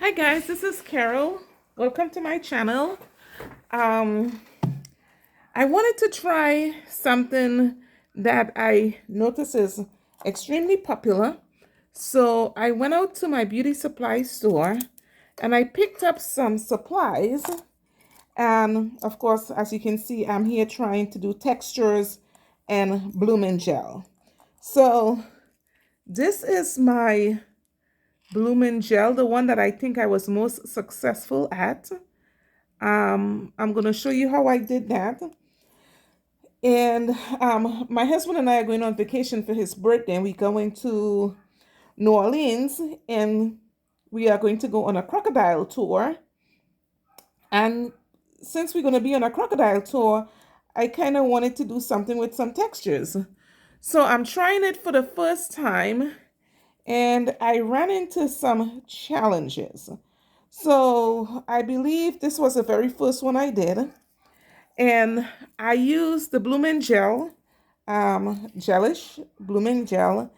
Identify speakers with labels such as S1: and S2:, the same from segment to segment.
S1: Hi guys, this is Carol. Welcome to my channel. Um, I wanted to try something that I notice is extremely popular. So I went out to my beauty supply store and I picked up some supplies. And of course, as you can see, I'm here trying to do textures and blooming gel. So this is my blooming gel, the one that I think I was most successful at. I'm going to show you how I did that. And my husband and I are going on vacation for his birthday, and we're going to New Orleans, and we are going to go on a crocodile tour. And since we're going to be on a crocodile tour, I kind of wanted to do something with some textures. So I'm trying it for the first time, and I ran into some challenges. So I believe this was the very first one I did. And I used the blooming gel, gelish blooming gel,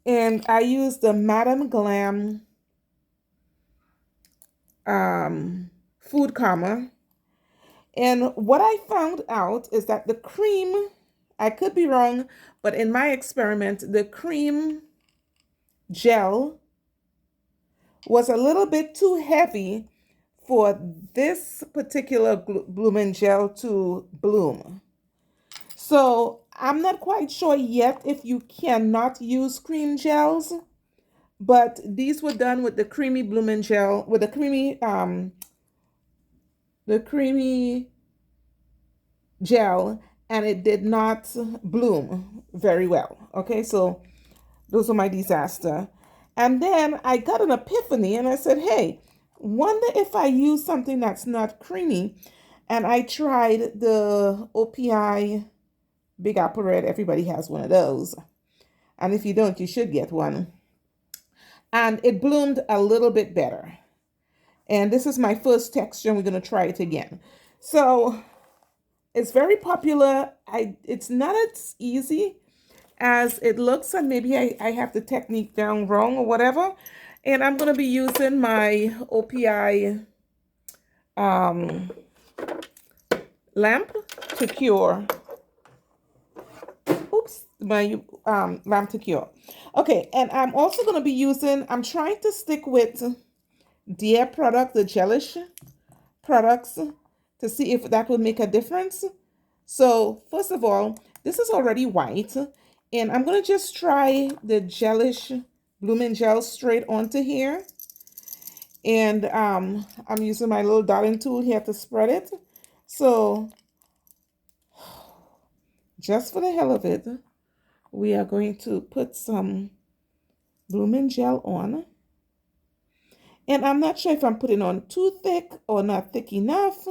S1: and I used the Madame Glam food calmer. And what I found out is that the cream, I could be wrong, but in my experiment, the cream gel was a little bit too heavy for this particular blooming gel to bloom. So I'm not quite sure yet if you cannot use cream gels, but these were done with the creamy blooming gel, with the creamy gel, and it did not bloom very well. Okay, so those are my disaster. And then I got an epiphany and I said, hey, wonder if I use something that's not creamy. And I tried the OPI Big Apple Red. Everybody has one of those. And if you don't, you should get one. And it bloomed a little bit better. And this is my first texture, and we're going to try it again. So it's very popular. It's not as easy as it looks, and maybe I have the technique down wrong or whatever. And I'm going to be using my OPI lamp to cure. Oops, my lamp to cure. Okay, and I'm also going to be using, I'm trying to stick with Dear product, the gelish products, to see if that will make a difference. So first of all, this is already white, and I'm going to just try the gelish blooming gel straight onto here. And I'm using my little dotting tool here to spread it. So just for the hell of it, we are going to put some blooming gel on. And I'm not sure if I'm putting on too thick or not thick enough.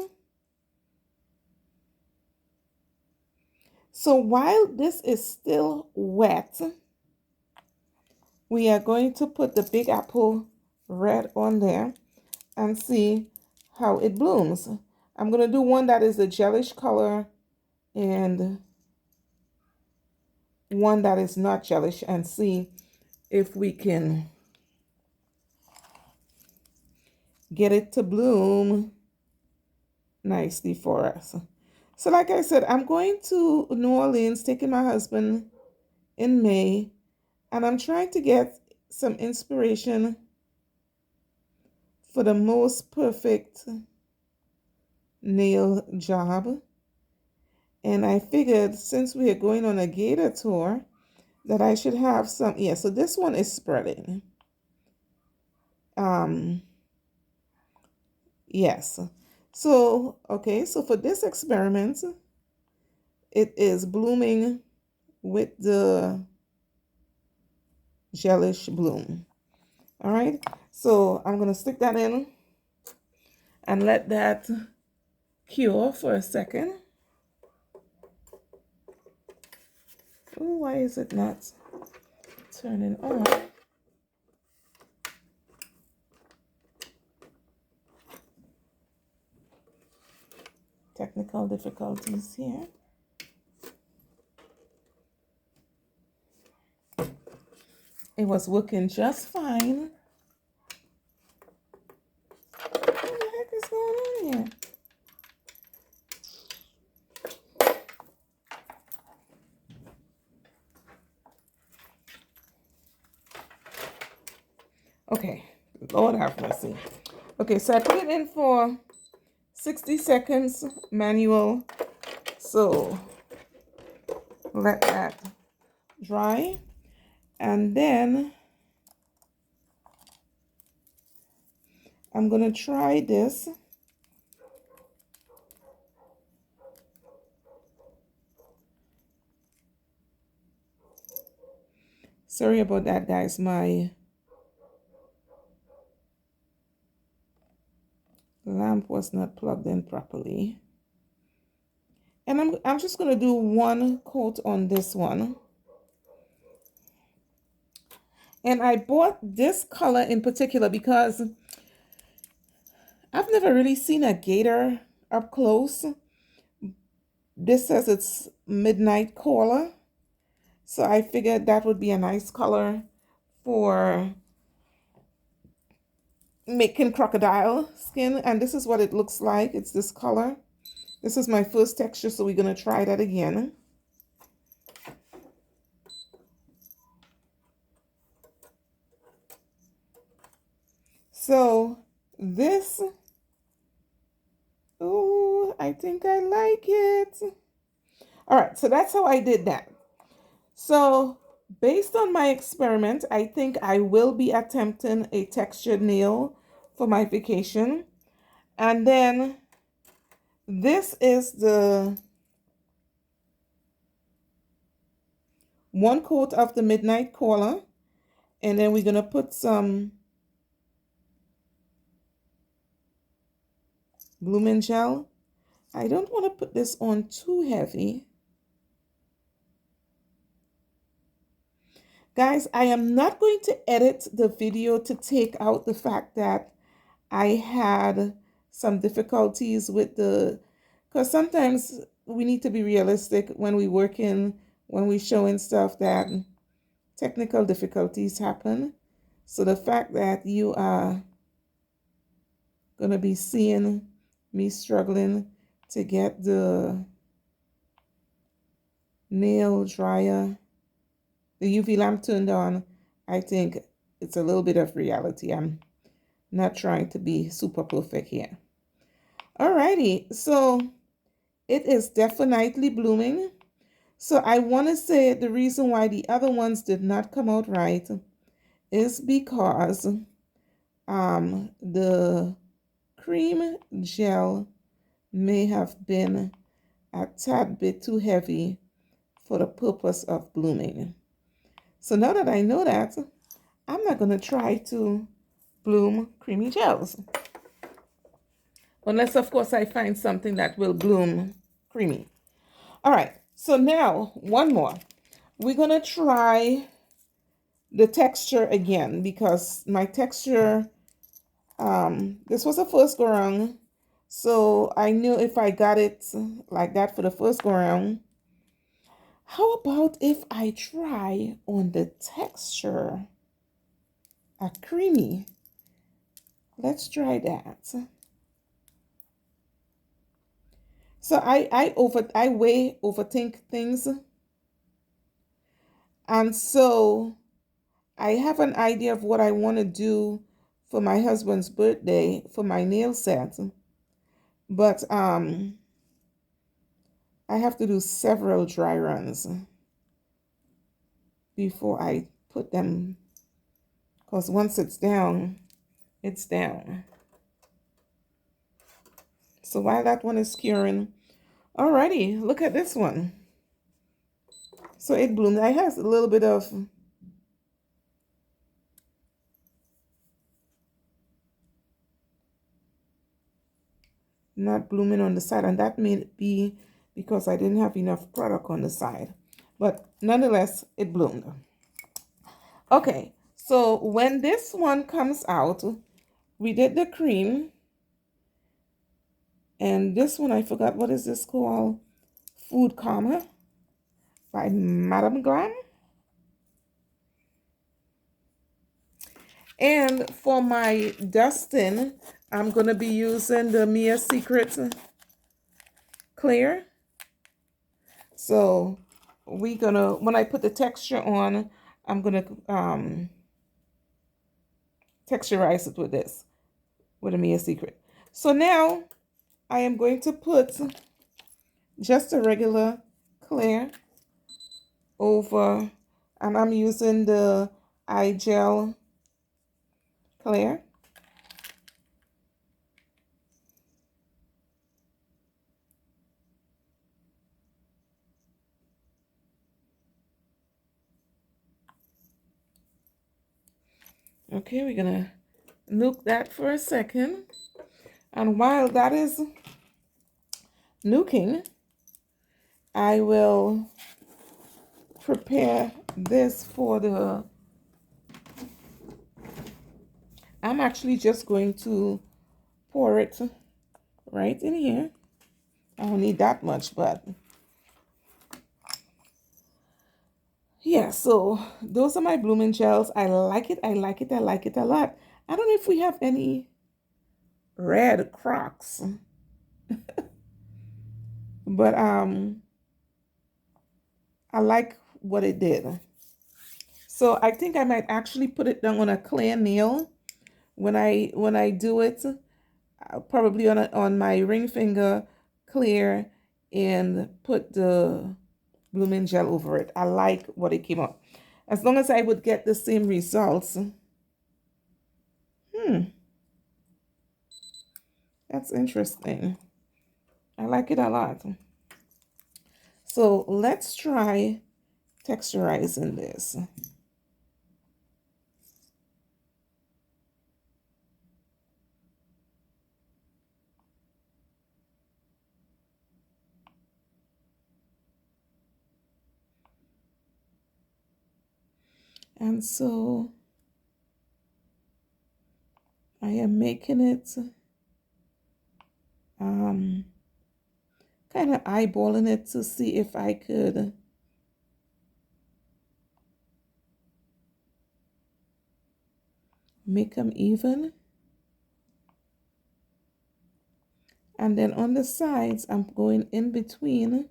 S1: So while this is still wet, we are going to put the Big Apple Red on there and see how it blooms. I'm going to do one that is a gelish color and one that is not gelish, and see if we can get it to bloom nicely for us. So like I said, I'm going to New Orleans, taking my husband in May, and I'm trying to get some inspiration for the most perfect nail job. And I figured since we are going on a gator tour that I should have some, yeah, so this one is spreading. Yes. So, okay, so for this experiment, it is blooming with the gelish bloom. All right, so I'm going to stick that in and let that cure for a second. Ooh, why is it not turning on? Technical difficulties here. It was working just fine. here. Okay, Lord have mercy. Okay, so I put it in for 60 seconds manual. So let that dry. And then I'm going to try this. Sorry about that, guys. My lamp was not plugged in properly. And I'm just going to do one coat on this one. And I bought this color in particular because I've never really seen a gator up close. This says it's Midnight Cola. So I figured that would be a nice color for making crocodile skin. And this is what it looks like. It's this color. This is my first texture, so we're going to try that again. So this, oh, I think I like it. All right, so that's how I did that. So based on my experiment, I think I will be attempting a textured nail for my vacation. And then this is the one coat of the Midnight Cola. And then we're going to put some blooming gel. I don't want to put this on too heavy. Guys, I am not going to edit the video to take out the fact that I had some difficulties with because sometimes we need to be realistic when we working, when we showing stuff, that technical difficulties happen. So the fact that you are going to be seeing me struggling to get the nail dryer, the UV lamp turned on, I think it's a little bit of reality. I'm not trying to be super perfect here. Alrighty, so it is definitely blooming. So I want to say the reason why the other ones did not come out right is because the cream gel may have been a tad bit too heavy for the purpose of blooming. So now that I know that, I'm not going to try to bloom creamy gels. Unless, of course, I find something that will bloom creamy. All right, so now one more. We're going to try the texture again because my texture, this was the first go around. So I knew if I got it like that for the first go around. How about if I try on the texture a creamy? Let's try that. So I way overthink things. And so I have an idea of what I want to do for my husband's birthday for my nail set. But I have to do several dry runs before I put them, because once it's down, it's down. So while that one is curing, alrighty, look at this one. So it bloomed. I have a little bit of not blooming on the side, and that may be because I didn't have enough product on the side, but nonetheless it bloomed. Okay, so when this one comes out, we did the cream, and this one I forgot, what is this called? Food Karma by Madame Glam. And for my dusting, I'm going to be using the Mia Secret clear. So we're going to, when I put the texture on, I'm going to texturize it with this, with a Mia Secret. So now I am going to put just a regular clear over, and I'm using the eye gel clear. Okay, we're gonna nuke that for a second. And while that is nuking, I will prepare this for the, I'm actually just going to pour it right in here. I don't need that much, but yeah, so those are my blooming gels. I like it, I like it, I like it a lot. I don't know if we have any red Crocs, but I like what it did. So I think I might actually put it down on a clear nail when I do it, probably on my ring finger, clear, and put the blooming gel over it. I like what it came up. As long as I would get the same results. That's interesting. I like it a lot. So let's try texturizing this. And so I am making it kind of eyeballing it to see if I could make them even. And then on the sides, I'm going in between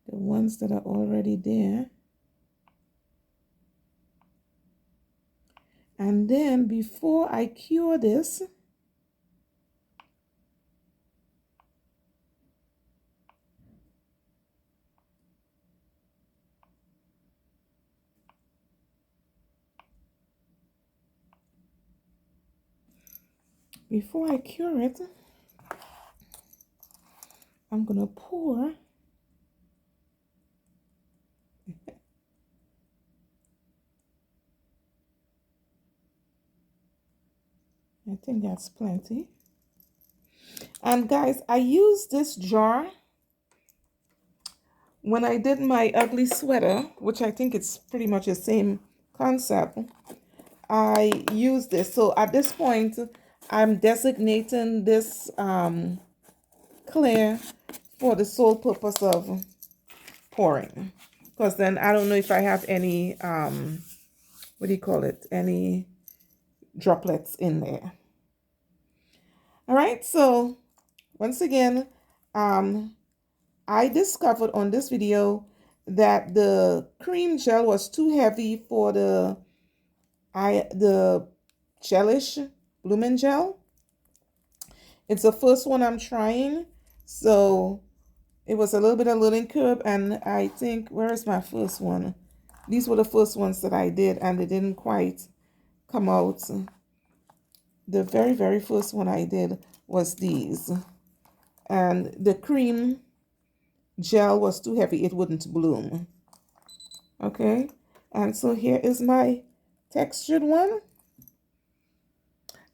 S1: the ones that are already there. And then before I cure this, I'm going to pour I think that's plenty. And guys, I used this jar when I did my ugly sweater, which I think it's pretty much the same concept. I used this. So at this point, I'm designating this clear for the sole purpose of pouring. Because then I don't know if I have any, what do you call it? Any droplets in there. All right, so once again, I discovered on this video that the cream gel was too heavy for the gelish blooming gel. It's the first one I'm trying, so it was a little bit of learning curve, and I think, where is my first one? These were the first ones that I did, and they didn't quite come out. The very, very first one I did was these, and the cream gel was too heavy, it wouldn't bloom. Okay, and so here is my textured one,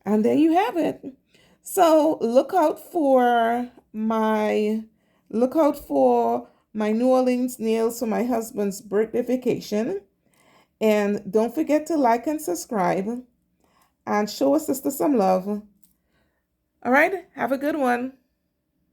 S1: and there you have it. So look out for my New Orleans nails for my husband's birthday vacation, and don't forget to like and subscribe and show a sister some love. All right, have a good one.